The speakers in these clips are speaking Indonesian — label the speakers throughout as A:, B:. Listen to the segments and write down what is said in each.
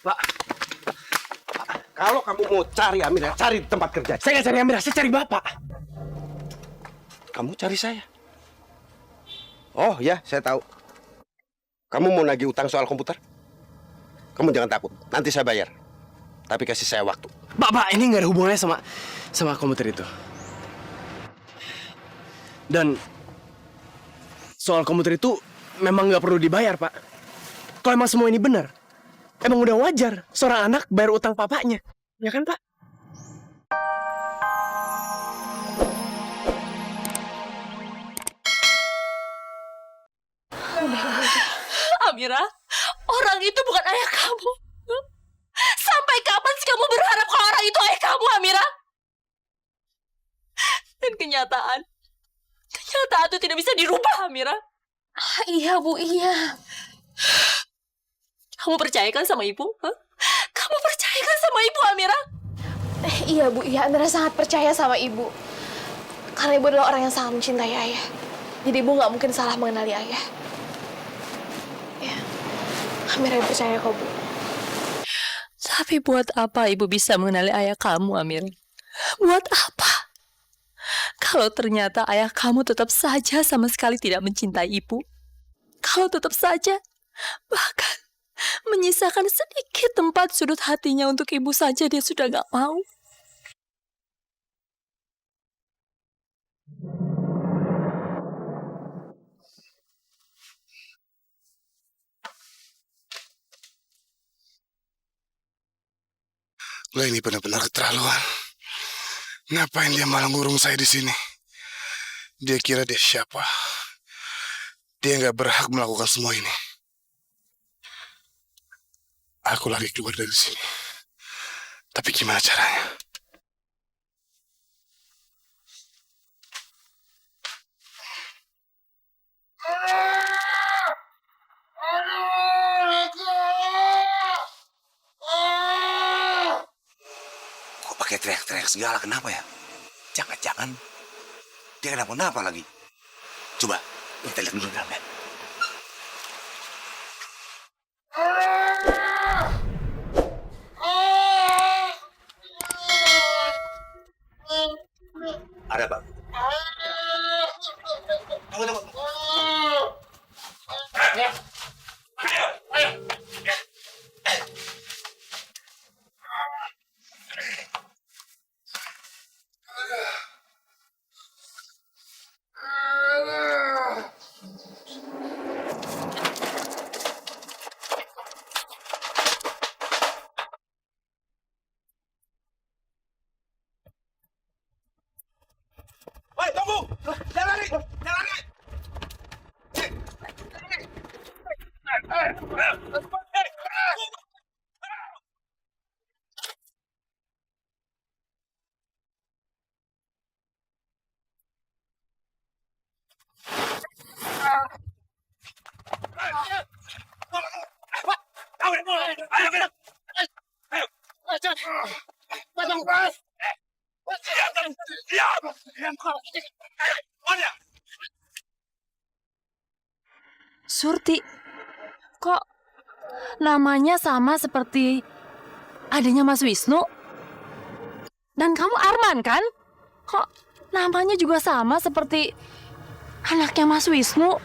A: Pak, kalau kamu mau cari Amira, cari di tempat kerja.
B: Saya nggak cari Amira, saya cari Bapak.
A: Kamu cari saya. Oh ya, saya tahu. Kamu mau nagih utang soal komputer? Kamu jangan takut, nanti saya bayar. Tapi kasih saya waktu.
B: Bapak, ini nggak ada hubungannya sama komputer itu. Dan soal komputer itu memang nggak perlu dibayar, Pak. Kalau emang semua ini benar, emang udah wajar seorang anak bayar utang papanya. Ya kan, Pak?
C: Amira, orang itu bukan ayah kamu. Sampai kapan sih kamu berharap kalau orang itu ayah kamu, Amira? Dan kenyataan itu tidak bisa dirubah, Amira.
D: Iya, Bu, iya.
C: Kamu percayakan sama ibu? Hah? Kamu percayakan sama ibu, Amira?
D: Iya, Bu, iya. Amira sangat percaya sama Ibu. Karena Ibu adalah orang yang sangat mencintai Ayah. Jadi Ibu nggak mungkin salah mengenali Ayah. Ya, Amira percaya kok, Bu.
C: Tapi buat apa ibu bisa mengenali ayah kamu, Amira? Buat apa? Kalau ternyata ayah kamu tetap saja sama sekali tidak mencintai ibu. Kalau tetap saja, bahkan menyisakan sedikit tempat sudut hatinya untuk ibu saja dia sudah gak mau.
E: Lah ini benar-benar keterlaluan. Ngapain dia malah ngurung saya di sini? Dia kira dia siapa? Dia nggak berhak melakukan semua ini. Aku lagi keluar dari sini. Tapi gimana caranya?
F: Kok pakai teriak-teriak segala, kenapa ya? Jangan-jangan dia kenapa-napa lagi. Coba kita lihat dulu dalam ya. Ada Pak. Tunggu.
A: Woi, tunggu! Jangan lari! Jangan lari!
C: Surti, kok namanya sama seperti adanya Mas Wisnu? Dan kamu Arman kan? Kok namanya juga sama seperti anaknya Mas Wisnu?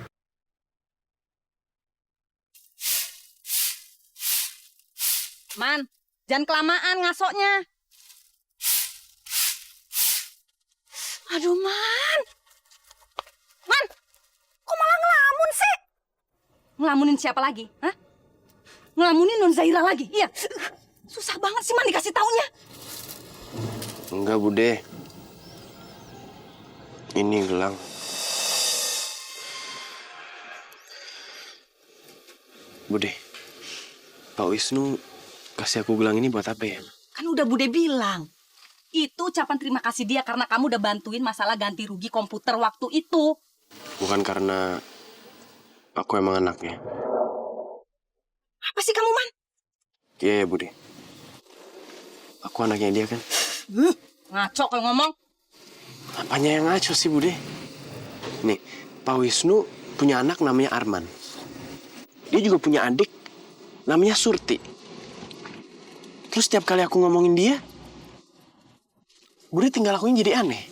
G: Man, jangan kelamaan ngasoknya.
C: Aduh, Man.
G: Man, kok malah ngelamun sih? Ngelamunin siapa lagi? Hah? Ngelamunin Non Zahira lagi? Iya. Susah banget sih, Man, dikasih taunya.
B: Enggak, Bude. Ini gelang. Bude, Pak Wisnu kasih aku gelang ini buat apa ya?
G: Kan udah Bude bilang. Itu ucapan terima kasih dia karena kamu udah bantuin masalah ganti rugi komputer waktu itu.
B: Bukan karena aku emang anaknya.
G: Apa sih kamu, Man?
B: Iya, Bude. Aku anaknya dia kan.
G: Ngaco kalau ngomong.
B: Apanya yang ngaco sih, Bude? Nih, Pak Wisnu punya anak namanya Arman. Dia juga punya adik namanya Surti. Terus setiap kali aku ngomongin dia, Bude tinggal lakuin jadi aneh.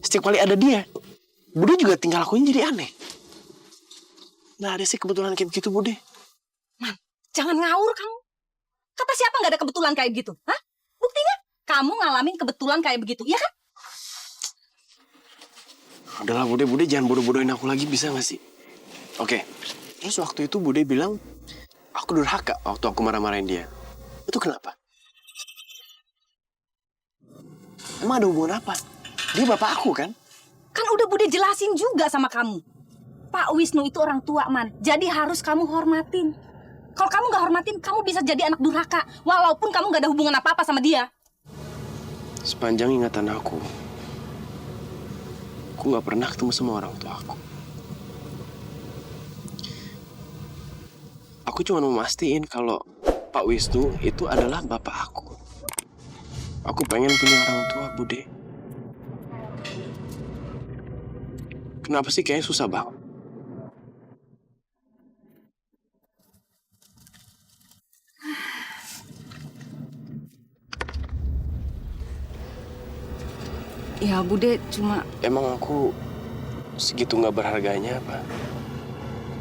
B: Setiap kali ada dia, Bude juga tinggal lakuin jadi aneh. Nah ada sih kebetulan kayak begitu, Bude.
G: Man, jangan ngawur kamu. Kata siapa nggak ada kebetulan kayak gitu? Hah? Buktinya kamu ngalamin kebetulan kayak begitu, iya kan?
B: Udahlah Bude jangan bodoh-bodohin aku lagi, bisa gak sih? Oke, terus waktu itu Bude bilang aku durhaka waktu aku marah-marahin dia. Itu kenapa? Emang ada hubungan apa? Dia bapak aku kan?
G: Kan udah Bude jelasin juga sama kamu. Pak Wisnu itu orang tua, Man. Jadi harus kamu hormatin. Kalau kamu nggak hormatin, kamu bisa jadi anak durhaka. Walaupun kamu nggak ada hubungan apa-apa sama dia.
B: Sepanjang ingatan aku nggak pernah ketemu sama orang tua aku. Aku cuma mau mastiin kalau Pak Wisnu itu adalah bapak aku. Aku pengen punya orang tua, Bude. Kenapa sih kayaknya susah banget?
G: Ya, Bude cuma...
B: Emang aku segitu nggak berharganya apa?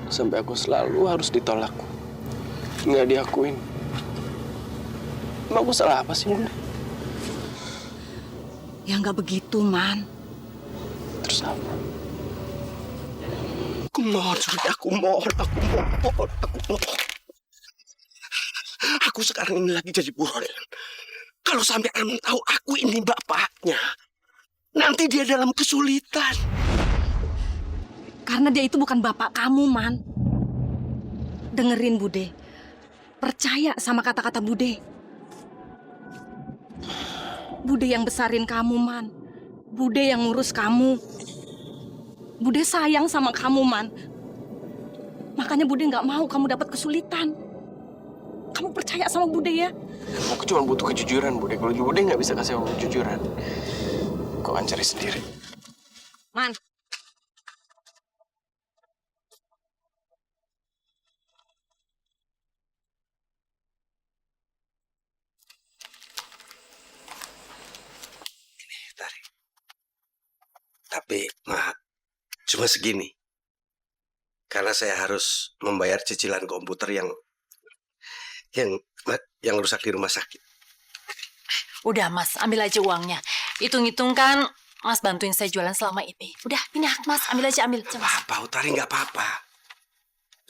B: Sampai aku selalu harus ditolak. Nggak diakuin. Emang aku salah apa sih, Bude?
G: Ya nggak begitu, Man.
B: Terus apa?
A: Aku mohon, Surti, aku mohon. Aku sekarang ini lagi jadi buron. Kalau sampai Arman tahu aku ini bapaknya, nanti dia dalam kesulitan.
G: Karena dia itu bukan bapak kamu, Man. Dengerin, Bude. Percaya sama kata-kata Bude. Bude yang besarin kamu, Man. Bude yang ngurus kamu. Bude sayang sama kamu, Man. Makanya Bude nggak mau kamu dapat kesulitan. Kamu percaya sama Bude ya?
B: Aku cuma butuh kejujuran, Bude. Kalau Bude nggak bisa kasih aku kejujuran, kau akan cari sendiri.
G: Man.
A: Tarik. Tapi, Ma, cuma segini. Karena saya harus membayar cicilan komputer yang rusak di rumah sakit.
C: Udah Mas, ambil aja uangnya. Hitung-hitung kan Mas bantuin saya jualan selama ini. Udah, pindah Mas, ambil aja, ambil. Coba.
A: Apa, Utari, nggak apa-apa.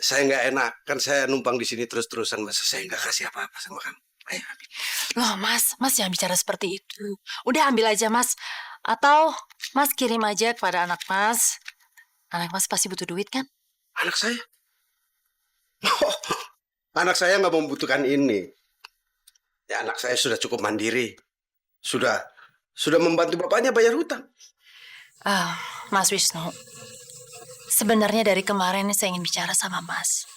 A: Saya nggak enak, kan saya numpang di sini terus-terusan, masa saya nggak kasih apa-apa sama kamu. Ayo, ambil.
C: Loh Mas jangan bicara seperti itu. Udah ambil aja Mas. Atau Mas kirim aja kepada anak Mas. Anak Mas pasti butuh duit kan?
A: Anak saya? Anak saya nggak membutuhkan ini. Ya, anak saya sudah cukup mandiri. Sudah membantu bapaknya bayar hutang.
C: Mas Wisnu. Sebenarnya dari kemarin saya ingin bicara sama Mas.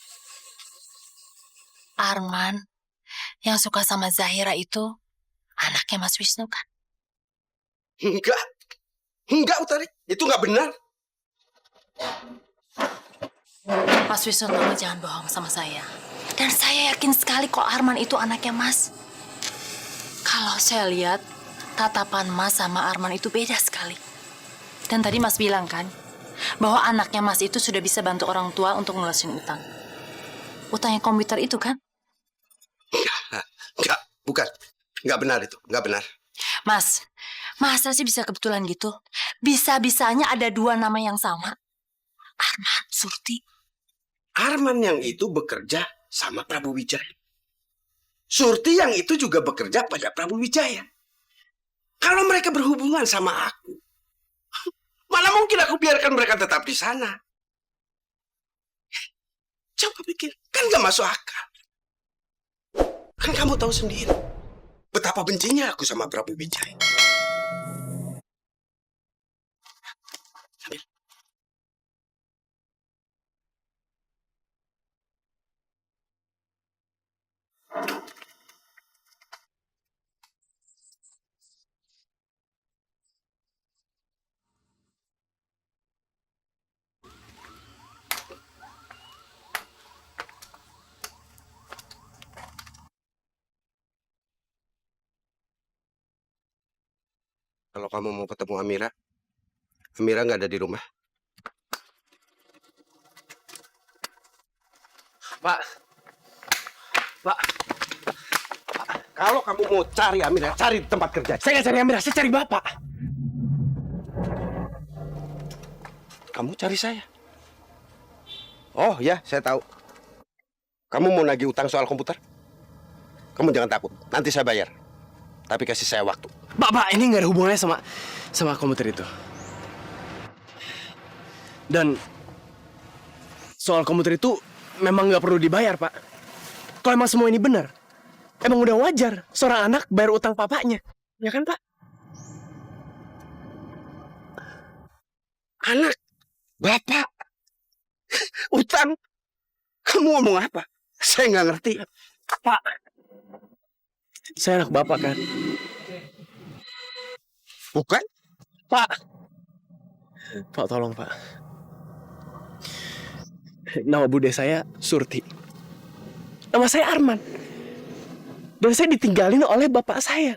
C: Arman yang suka sama Zahira itu anaknya Mas Wisnu kan?
A: Enggak Utari. Itu nggak benar.
C: Mas Wisnu, tolong jangan bohong sama saya. Dan saya yakin sekali kok Arman itu anaknya Mas. Kalau saya lihat, tatapan Mas sama Arman itu beda sekali. Dan tadi Mas bilang kan, bahwa anaknya Mas itu sudah bisa bantu orang tua untuk ngelunasin utang. Utangnya komputer itu kan?
A: Enggak, bukan. Enggak benar itu, enggak benar.
C: Mas, masa sih bisa kebetulan gitu? Bisa-bisanya ada dua nama yang sama. Arman, Surti.
A: Arman yang itu bekerja sama Prabu Wijaya. Surti yang itu juga bekerja pada Prabu Wijaya. Kalau mereka berhubungan sama aku, mana mungkin aku biarkan mereka tetap di sana? Coba pikir, kan gak masuk akal. Kan kamu tahu sendiri betapa bencinya aku sama Prabu Wijaya. Ambil. Kalau kamu mau ketemu Amira, Amira nggak ada di rumah.
B: Pak. Pak.
A: Kalau kamu mau cari Amira, cari di tempat kerja.
B: Saya nggak cari Amira, saya cari Bapak.
A: Kamu cari saya. Oh ya, saya tahu. Kamu mau nagih utang soal komputer? Kamu jangan takut, nanti saya bayar. Tapi kasih saya waktu.
B: Pak, ini nggak ada hubungannya sama komputer itu. Dan soal komputer itu memang nggak perlu dibayar, Pak. Kalau emang semua ini benar, emang udah wajar seorang anak bayar utang papanya, ya kan, Pak?
A: Anak, bapak, utang. Kamu ngomong apa? Saya nggak ngerti.
B: Pak, saya anak Bapak kan?
A: Bukan?
B: Pak, tolong Pak. Nama bude saya Surti. Nama saya Arman. Dan saya ditinggalin oleh bapak saya.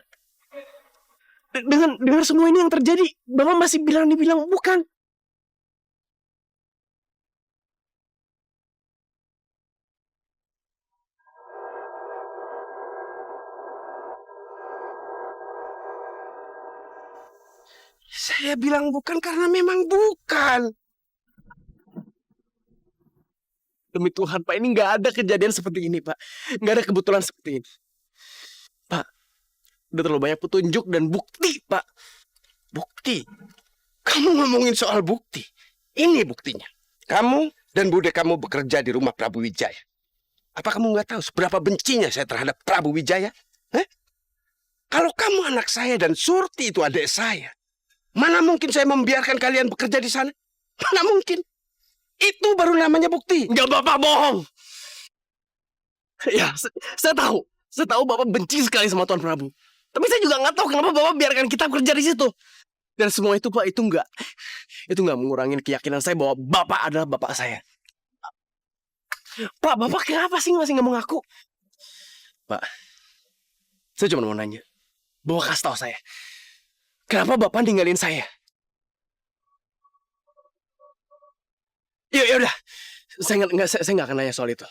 B: Dengan semua ini yang terjadi, Bapak masih dibilang bukan.
A: Saya bilang bukan karena memang bukan.
B: Demi Tuhan, Pak, ini nggak ada kejadian seperti ini, Pak. Nggak ada kebetulan seperti ini. Pak, udah terlalu banyak petunjuk dan bukti, Pak.
A: Bukti? Kamu ngomongin soal bukti. Ini buktinya. Kamu dan bude kamu bekerja di rumah Prabu Wijaya. Apa kamu nggak tahu seberapa bencinya saya terhadap Prabu Wijaya? Kalau kamu anak saya dan Surti itu adik saya, mana mungkin saya membiarkan kalian bekerja di sana? Mana mungkin? Itu baru namanya bukti.
B: Nggak, Bapak bohong. Ya, saya tahu. Saya tahu Bapak benci sekali sama Tuan Prabu. Tapi saya juga nggak tahu kenapa Bapak biarkan kita kerja di situ. Dan semua itu, Pak, itu nggak mengurangin keyakinan saya bahwa Bapak adalah Bapak saya. Pak, Bapak kenapa sih masih nggak mau ngaku? Pak, saya cuma mau nanya. Bapak kasih tahu saya. Kenapa Bapak ninggalin saya? Ya udah, saya nggak akan nanya soal itu.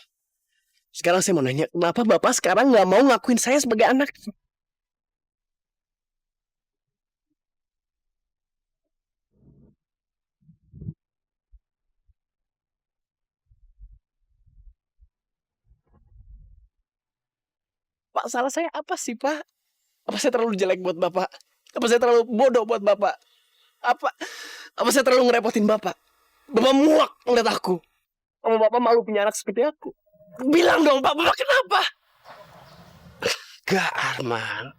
B: Sekarang saya mau nanya, kenapa Bapak sekarang nggak mau ngakuin saya sebagai anak? Pak, salah saya apa sih, Pak? Apa saya terlalu jelek buat Bapak? Apa saya terlalu bodoh buat Bapak? Apa saya terlalu ngerepotin Bapak? Bapak muak ngeliat aku. Sama Bapak malu punya anak seperti aku. Bilang dong, Pak, Bapak kenapa?
A: Gak, Arman.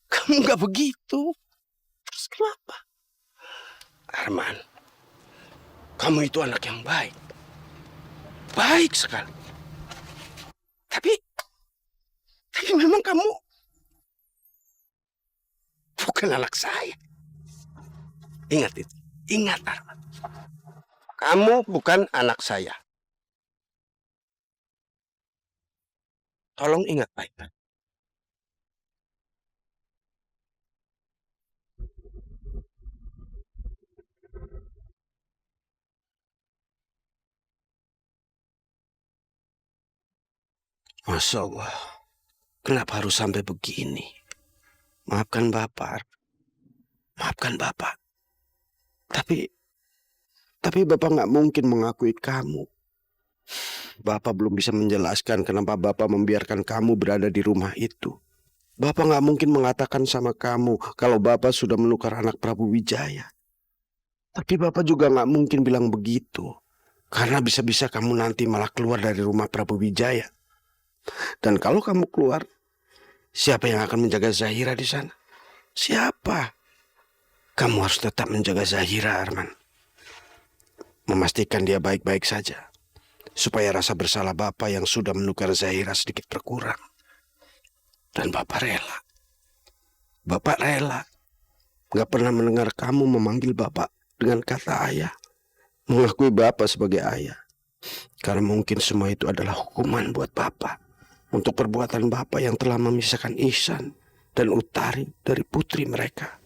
A: Kamu gak begitu. Terus kenapa? Arman, kamu itu anak yang baik. Baik sekali. Tapi memang kamu bukan anak saya. Ingat itu. Ingat, Arman. Kamu bukan anak saya. Tolong ingat baik-baik. Masya Allah. Kenapa harus sampai begini? Maafkan Bapak. Maafkan Bapak. Tapi Bapak nggak mungkin mengakui kamu. Bapak belum bisa menjelaskan kenapa Bapak membiarkan kamu berada di rumah itu. Bapak nggak mungkin mengatakan sama kamu kalau Bapak sudah menukar anak Prabu Wijaya. Tapi Bapak juga nggak mungkin bilang begitu. Karena bisa-bisa kamu nanti malah keluar dari rumah Prabu Wijaya. Dan kalau kamu keluar, siapa yang akan menjaga Zahira di sana? Siapa? Kamu harus tetap menjaga Zahira, Arman. Memastikan dia baik-baik saja. Supaya rasa bersalah Bapak yang sudah menukar Zahira sedikit berkurang. Dan Bapak rela. Bapak rela. Gak pernah mendengar kamu memanggil Bapak dengan kata ayah. Mengakui Bapak sebagai ayah. Karena mungkin semua itu adalah hukuman buat Bapak. Untuk perbuatan Bapak yang telah memisahkan Ihsan dan Utari dari putri mereka.